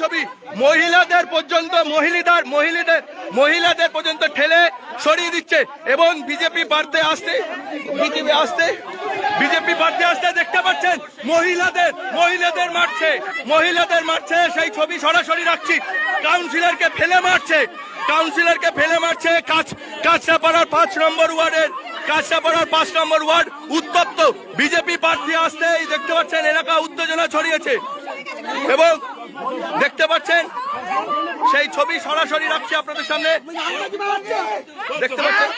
ছবি, মহিলাদের পর্যন্ত ঠেলে সরিয়ে দিচ্ছে এবং বিজেপি প্রার্থী আসতে দেখতে পাচ্ছেন মহিলাদের মারছে সেই ছবি সরাসরি রাখছি। কাউন্সিলরকে ফেলে মারছে কাছড়াপাড়ার 5 নম্বর ওয়ার্ড উত্তপ্ত। বিজেপি প্রার্থী আসতে দেখতে পাচ্ছেন এলাকা উত্তেজনা ছড়িয়েছে এবং দেখতে পাচ্ছেন সেই ছবি সরাসরি রাখছি আপনাদের সামনে। দেখতে পাচ্ছেন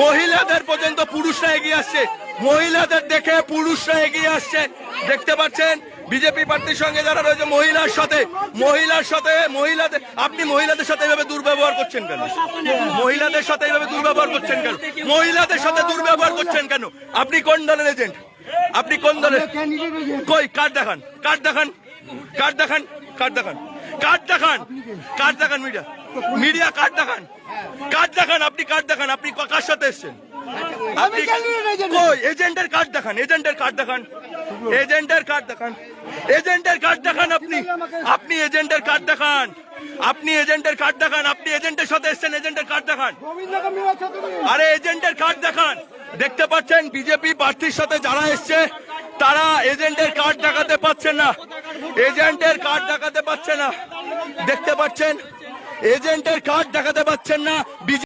মহিলাদের পর্যন্ত পুরুষরা এগিয়ে আসছে, মহিলাদের দেখে পুরুষরা এগিয়ে আসছে। দেখতে পাচ্ছেন বিজেপি প্রার্থীর সঙ্গে যারা রয়েছে আপনি মহিলাদের সাথে এভাবে দুর্ব্যবহার করছেন কেন? আপনি কোন দলের এজেন্ট? আপনি কোন দলের? কই কার্ড দেখান মিডিয়া কার্ড দেখান আপনি কার সাথে এসেছেন? আপনি কই এজেন্টের কার্ড দেখান আপনি এজেন্টের কার্ড দেখান আপনি এজেন্টের সাথে এসেছেন, এজেন্টের কার্ড দেখান। আরে এজেন্টের কার্ড দেখান। দেখতে পাচ্ছেন বিজেপি প্রার্থীর সাথে যারা এসছে তারা এজেন্টের কার্ড দেখাতে পারছে না। দেখতে পাচ্ছেন এজেন্টের কার্ড দেখাতে পাচ্ছেন না।